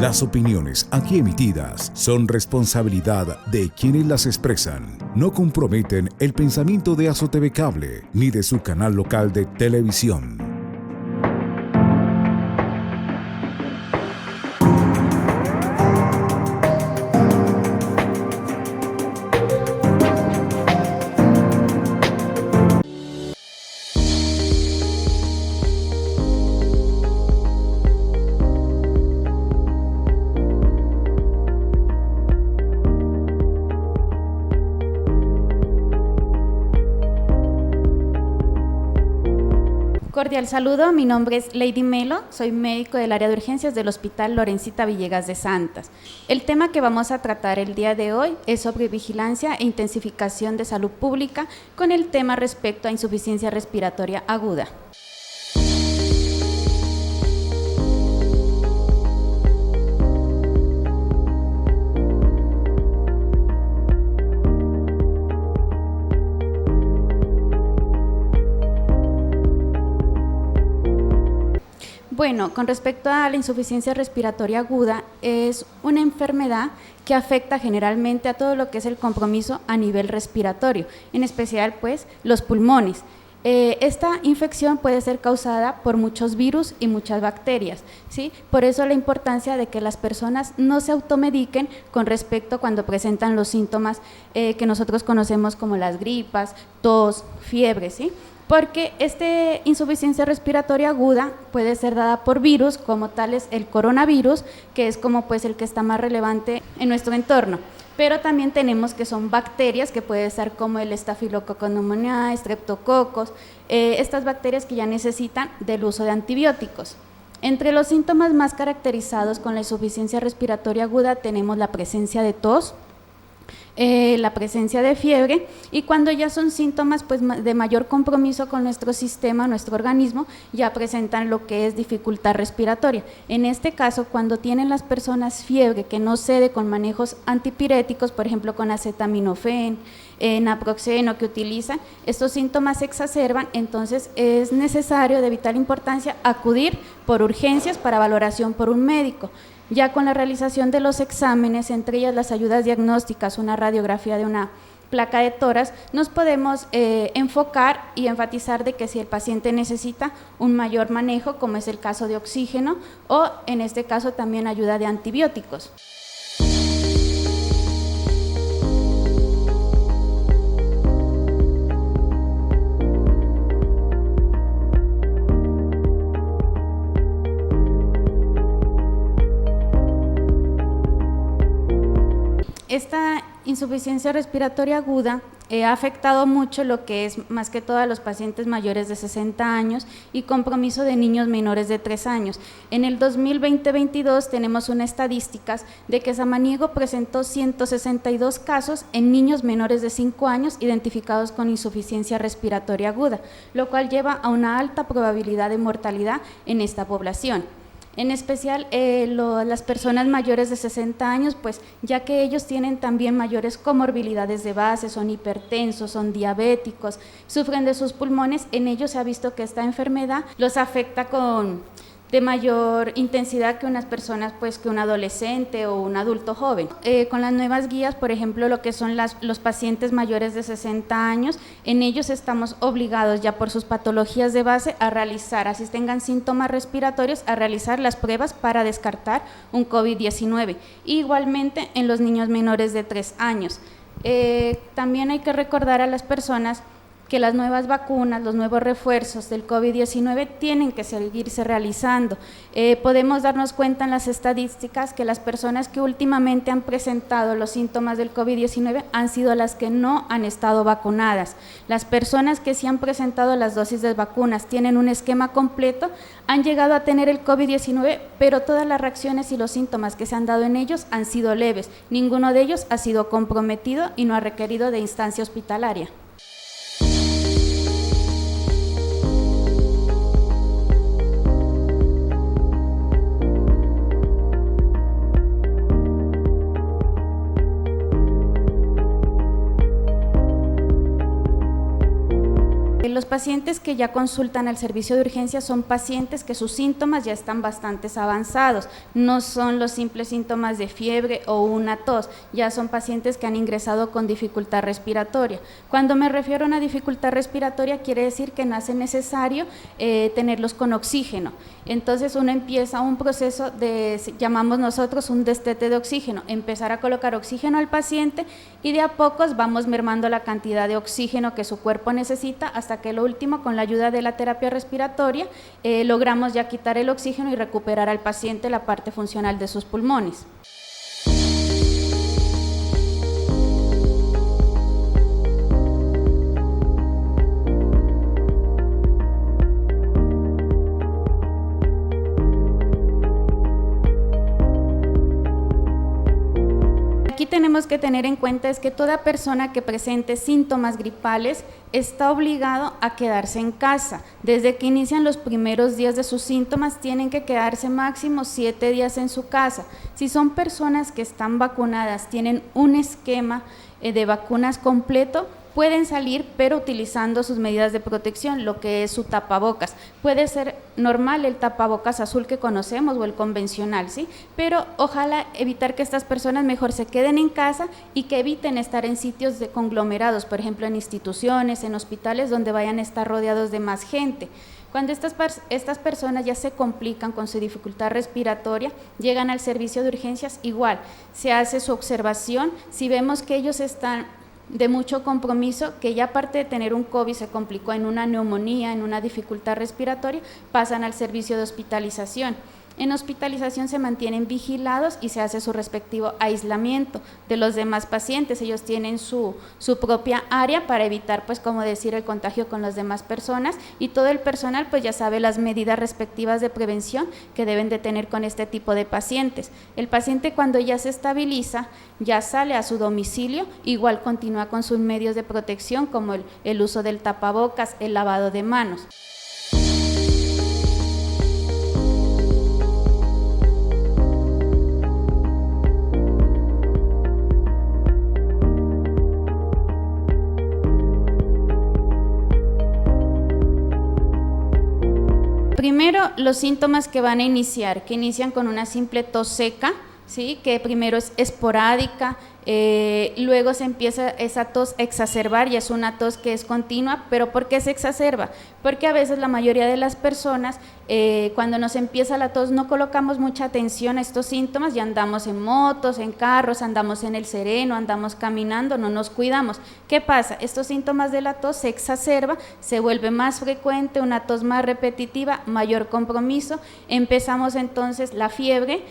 Las opiniones aquí emitidas son responsabilidad de quienes las expresan. No comprometen el pensamiento de AzoTV Cable ni de su canal local de televisión. Cordial saludo, mi nombre es Lady Melo, soy médico del área de urgencias del Hospital Lorencita Villegas de Santas. El tema que vamos a tratar el día de hoy es sobre vigilancia e intensificación de salud pública con el tema respecto a insuficiencia respiratoria aguda. Bueno, con respecto a la insuficiencia respiratoria aguda, es una enfermedad que afecta generalmente a todo lo que es el compromiso a nivel respiratorio, en especial pues los pulmones. Esta infección puede ser causada por muchos virus y muchas bacterias, ¿sí? Por eso la importancia de que las personas no se automediquen con respecto cuando presentan los síntomas que nosotros conocemos como las gripas, tos, fiebre, ¿sí? Porque esta insuficiencia respiratoria aguda puede ser dada por virus, como tal es el coronavirus, que es como pues el que está más relevante en nuestro entorno. Pero también tenemos que son bacterias, que puede ser como el Staphylococcus pneumoniae, Streptococcus, estas bacterias que ya necesitan del uso de antibióticos. Entre los síntomas más caracterizados con la insuficiencia respiratoria aguda tenemos la presencia de tos, la presencia de fiebre, y cuando ya son síntomas pues de mayor compromiso con nuestro sistema, nuestro organismo, ya presentan lo que es dificultad respiratoria. En este caso, cuando tienen las personas fiebre que no cede con manejos antipiréticos, por ejemplo con acetaminofén, naproxeno que utilizan, estos síntomas se exacerban, entonces es necesario de vital importancia acudir por urgencias para valoración por un médico. Ya con la realización de los exámenes, entre ellas las ayudas diagnósticas, una radiografía de una placa de tórax, nos podemos enfocar y enfatizar de que si el paciente necesita un mayor manejo, como es el caso de oxígeno, o en este caso también ayuda de antibióticos. Esta insuficiencia respiratoria aguda ha afectado mucho lo que es más que todo a los pacientes mayores de 60 años y compromiso de niños menores de 3 años. En el 2020-22 tenemos unas estadísticas de que Samaniego presentó 162 casos en niños menores de 5 años identificados con insuficiencia respiratoria aguda, lo cual lleva a una alta probabilidad de mortalidad en esta población. En especial las personas mayores de 60 años, pues ya que ellos tienen también mayores comorbilidades de base, son hipertensos, son diabéticos, sufren de sus pulmones, en ellos se ha visto que esta enfermedad los afecta de mayor intensidad que unas personas, pues que un adolescente o un adulto joven. Con las nuevas guías, por ejemplo, lo que son los pacientes mayores de 60 años, en ellos estamos obligados ya por sus patologías de base a realizar, así tengan síntomas respiratorios, a realizar las pruebas para descartar un COVID-19. Igualmente en los niños menores de 3 años. También hay que recordar a las personas que las nuevas vacunas, los nuevos refuerzos del COVID-19 tienen que seguirse realizando. Podemos darnos cuenta en las estadísticas que las personas que últimamente han presentado los síntomas del COVID-19 han sido las que no han estado vacunadas. Las personas que sí han presentado las dosis de vacunas, tienen un esquema completo, han llegado a tener el COVID-19, pero todas las reacciones y los síntomas que se han dado en ellos han sido leves. Ninguno de ellos ha sido comprometido y no ha requerido de instancia hospitalaria. Los pacientes que ya consultan al servicio de urgencia son pacientes que sus síntomas ya están bastante avanzados, no son los simples síntomas de fiebre o una tos, ya son pacientes que han ingresado con dificultad respiratoria. Cuando me refiero a una dificultad respiratoria, quiere decir que no hace necesario tenerlos con oxígeno. Entonces uno empieza un proceso llamamos nosotros un destete de oxígeno, empezar a colocar oxígeno al paciente y de a pocos vamos mermando la cantidad de oxígeno que su cuerpo necesita hasta que lo último, con la ayuda de la terapia respiratoria, logramos ya quitar el oxígeno y recuperar al paciente la parte funcional de sus pulmones. Aquí tenemos que tener en cuenta es que toda persona que presente síntomas gripales está obligado a quedarse en casa. Desde que inician los primeros días de sus síntomas tienen que quedarse máximo 7 días en su casa. Si son personas que están vacunadas, tienen un esquema de vacunas completo, pueden salir, pero utilizando sus medidas de protección, lo que es su tapabocas. Puede ser normal el tapabocas azul que conocemos o el convencional, ¿sí? Pero ojalá evitar que estas personas mejor se queden en casa y que eviten estar en sitios de conglomerados, por ejemplo, en instituciones, en hospitales, donde vayan a estar rodeados de más gente. Cuando estas personas ya se complican con su dificultad respiratoria, llegan al servicio de urgencias, igual, se hace su observación. Si vemos que ellos están de mucho compromiso, que ya aparte de tener un COVID se complicó en una neumonía, en una dificultad respiratoria, pasan al servicio de hospitalización. En hospitalización se mantienen vigilados y se hace su respectivo aislamiento de los demás pacientes. Ellos tienen su propia área para evitar, pues como decir, el contagio con las demás personas, y todo el personal pues ya sabe las medidas respectivas de prevención que deben de tener con este tipo de pacientes. El paciente, cuando ya se estabiliza, ya sale a su domicilio, igual continúa con sus medios de protección como el uso del tapabocas, el lavado de manos. Primero, los síntomas que van a iniciar, que inician con una simple tos seca, ¿sí? Que primero es esporádica, luego se empieza esa tos a exacerbar y es una tos que es continua. ¿Pero por qué se exacerba? Porque a veces la mayoría de las personas, cuando nos empieza la tos, no colocamos mucha atención a estos síntomas y andamos en motos, en carros, andamos en el sereno, andamos caminando, no nos cuidamos. ¿Qué pasa? Estos síntomas de la tos se exacerba, se vuelve más frecuente, una tos más repetitiva, mayor compromiso. Empezamos entonces la fiebre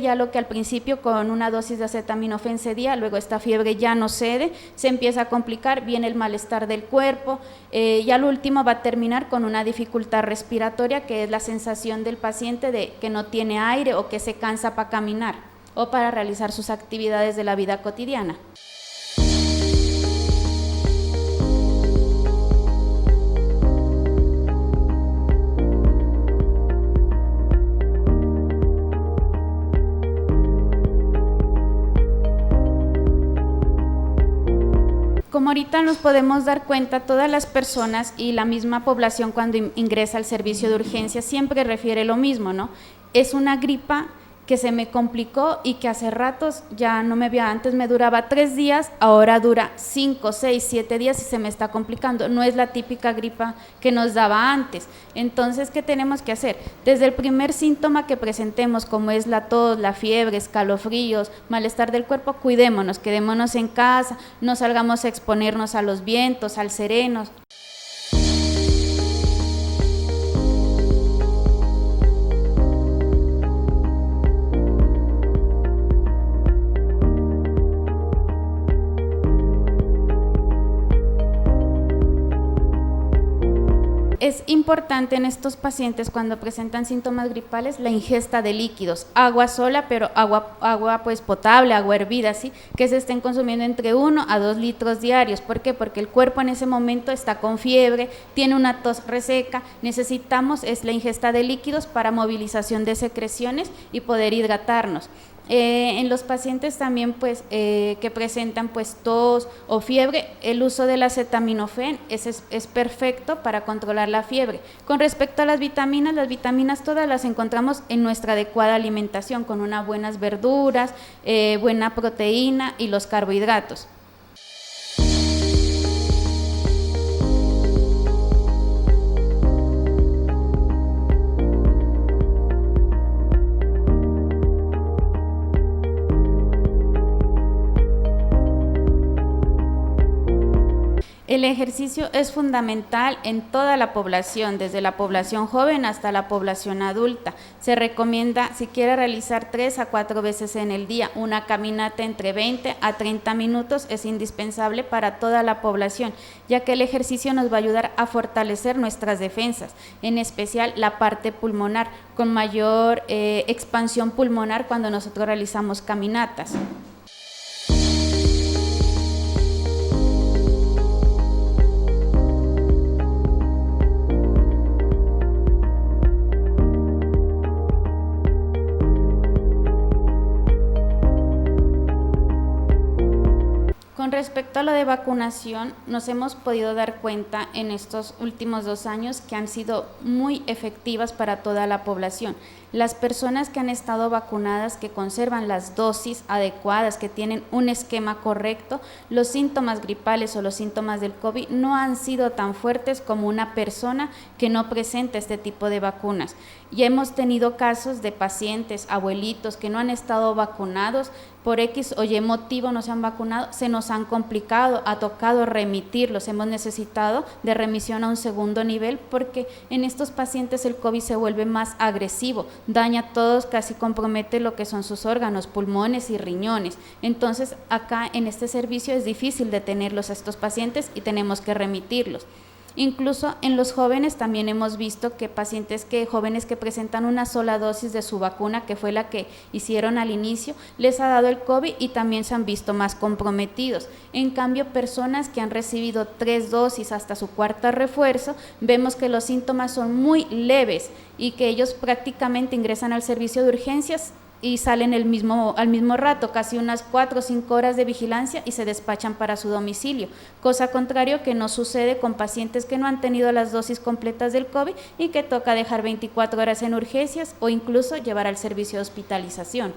ya lo que al principio con una dosis de acetaminofén cedía, luego esta fiebre ya no cede, se empieza a complicar, viene el malestar del cuerpo, y al último va a terminar con una dificultad respiratoria, que es la sensación del paciente de que no tiene aire o que se cansa para caminar o para realizar sus actividades de la vida cotidiana. Como ahorita nos podemos dar cuenta, todas las personas y la misma población cuando ingresa al servicio de urgencia siempre refiere lo mismo, ¿no? Es una gripa que se me complicó y que hace ratos ya no me veía. Antes me duraba 3 días, ahora dura 5, 6, 7 días y se me está complicando. No es la típica gripa que nos daba antes. Entonces, ¿qué tenemos que hacer? Desde el primer síntoma que presentemos, como es la tos, la fiebre, escalofríos, malestar del cuerpo, cuidémonos, quedémonos en casa, no salgamos a exponernos a los vientos, al sereno. Es importante en estos pacientes cuando presentan síntomas gripales la ingesta de líquidos, agua sola, pero agua pues potable, agua hervida, ¿sí? Que se estén consumiendo entre 1 a 2 litros diarios. ¿Por qué? Porque el cuerpo en ese momento está con fiebre, tiene una tos reseca, necesitamos la ingesta de líquidos para movilización de secreciones y poder hidratarnos. En los pacientes también pues que presentan pues tos o fiebre, el uso del acetaminofén es perfecto para controlar la fiebre. Con respecto a las vitaminas todas las encontramos en nuestra adecuada alimentación, con unas buenas verduras, buena proteína y los carbohidratos. El ejercicio es fundamental en toda la población, desde la población joven hasta la población adulta. Se recomienda, si quiere realizar 3 a 4 veces en el día, una caminata entre 20 a 30 minutos es indispensable para toda la población, ya que el ejercicio nos va a ayudar a fortalecer nuestras defensas, en especial la parte pulmonar, con mayor expansión pulmonar cuando nosotros realizamos caminatas. Con respecto a lo de vacunación, nos hemos podido dar cuenta en estos últimos 2 años que han sido muy efectivas para toda la población. Las personas que han estado vacunadas, que conservan las dosis adecuadas, que tienen un esquema correcto, los síntomas gripales o los síntomas del COVID no han sido tan fuertes como una persona que no presenta este tipo de vacunas. Y hemos tenido casos de pacientes, abuelitos que no han estado vacunados, por X o Y motivo no se han vacunado, se nos han complicado, ha tocado remitirlos, hemos necesitado de remisión a un segundo nivel porque en estos pacientes el COVID se vuelve más agresivo, daña a todos, casi compromete lo que son sus órganos, pulmones y riñones. Entonces acá en este servicio es difícil detenerlos a estos pacientes y tenemos que remitirlos. Incluso en los jóvenes también hemos visto que jóvenes que presentan una sola dosis de su vacuna, que fue la que hicieron al inicio, les ha dado el COVID y también se han visto más comprometidos. En cambio, personas que han recibido 3 dosis hasta su 4º refuerzo, vemos que los síntomas son muy leves y que ellos prácticamente ingresan al servicio de urgencias y salen al mismo rato, casi unas 4 o 5 horas de vigilancia y se despachan para su domicilio, cosa contrario que no sucede con pacientes que no han tenido las dosis completas del COVID y que toca dejar 24 horas en urgencias o incluso llevar al servicio de hospitalización.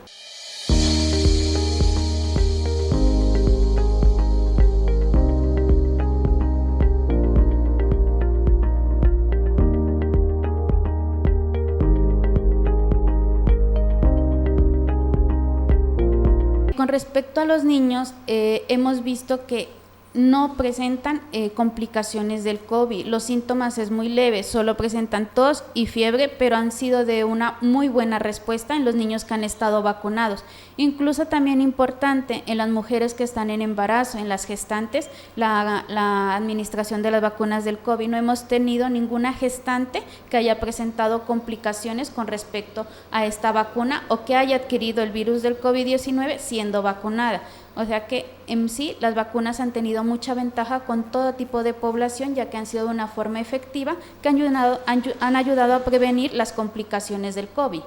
Con respecto a los niños, hemos visto que no presentan complicaciones del COVID. Los síntomas es muy leve, solo presentan tos y fiebre, pero han sido de una muy buena respuesta en los niños que han estado vacunados. Incluso también importante en las mujeres que están en embarazo, en las gestantes, la administración de las vacunas del COVID. No hemos tenido ninguna gestante que haya presentado complicaciones con respecto a esta vacuna o que haya adquirido el virus del COVID-19 siendo vacunada. O sea que en sí las vacunas han tenido mucha ventaja con todo tipo de población, ya que han sido de una forma efectiva que han ayudado a prevenir las complicaciones del COVID.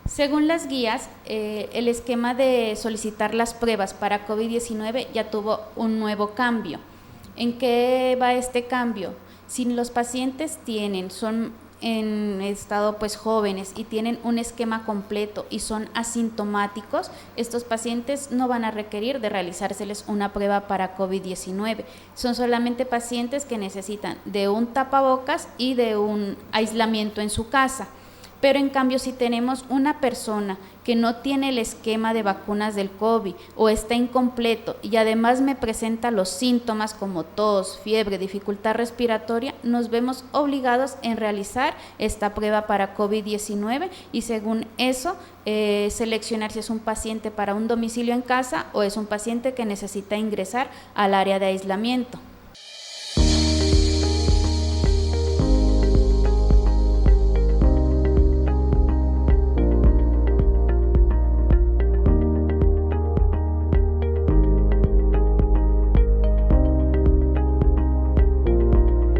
Según las guías, el esquema de solicitar las pruebas para COVID-19 ya tuvo un nuevo cambio. ¿En qué va este cambio? Si los pacientes son en estado pues jóvenes y tienen un esquema completo y son asintomáticos, estos pacientes no van a requerir de realizárseles una prueba para COVID-19. Son solamente pacientes que necesitan de un tapabocas y de un aislamiento en su casa. Pero en cambio, si tenemos una persona que no tiene el esquema de vacunas del COVID o está incompleto y además me presenta los síntomas como tos, fiebre, dificultad respiratoria, nos vemos obligados en realizar esta prueba para COVID-19 y según eso seleccionar si es un paciente para un domicilio en casa o es un paciente que necesita ingresar al área de aislamiento.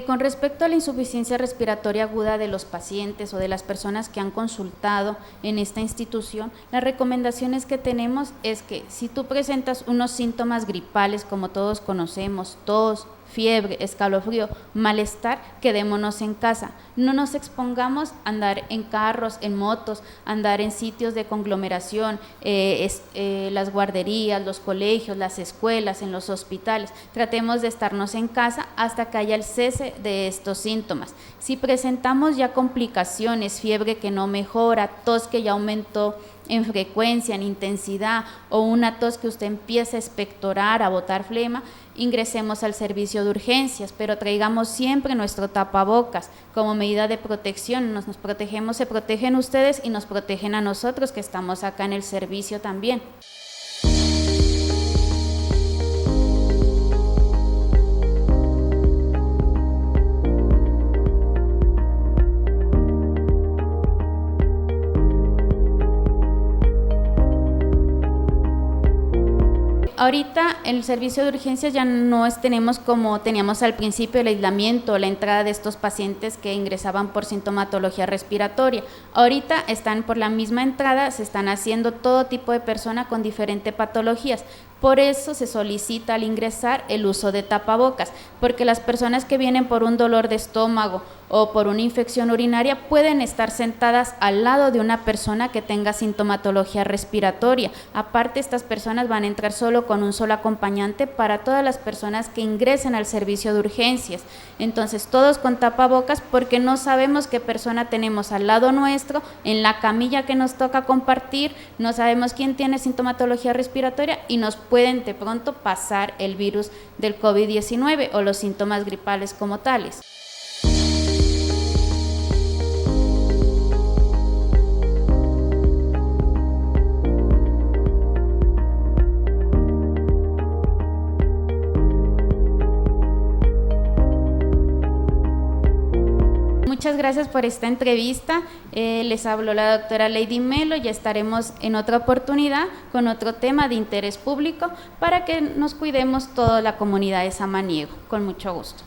Con respecto a la insuficiencia respiratoria aguda de los pacientes o de las personas que han consultado en esta institución, las recomendaciones que tenemos es que si tú presentas unos síntomas gripales, como todos conocemos, tos, fiebre, escalofrío, malestar, quedémonos en casa. No nos expongamos a andar en carros, en motos, andar en sitios de conglomeración, las guarderías, los colegios, las escuelas, en los hospitales. Tratemos de estarnos en casa hasta que haya el cese de estos síntomas. Si presentamos ya complicaciones, fiebre que no mejora, tos que ya aumentó en frecuencia, en intensidad, o una tos que usted empieza a expectorar, a botar flema, ingresemos al servicio de urgencias, pero traigamos siempre nuestro tapabocas como medida de protección. Nos protegemos, se protegen ustedes y nos protegen a nosotros que estamos acá en el servicio también. Ahorita el servicio de urgencias ya no tenemos como teníamos al principio el aislamiento, la entrada de estos pacientes que ingresaban por sintomatología respiratoria. Ahorita están por la misma entrada, se están haciendo todo tipo de persona con diferentes patologías. Por eso se solicita al ingresar el uso de tapabocas, porque las personas que vienen por un dolor de estómago o por una infección urinaria pueden estar sentadas al lado de una persona que tenga sintomatología respiratoria. Aparte, estas personas van a entrar solo con un solo acompañante para todas las personas que ingresen al servicio de urgencias. Entonces, todos con tapabocas porque no sabemos qué persona tenemos al lado nuestro, en la camilla que nos toca compartir, no sabemos quién tiene sintomatología respiratoria y nos pueden de pronto pasar el virus del COVID-19 o los síntomas gripales como tales. Muchas gracias por esta entrevista. Les habló la doctora Lady Melo. Ya estaremos en otra oportunidad con otro tema de interés público para que nos cuidemos toda la comunidad de Samaniego. Con mucho gusto.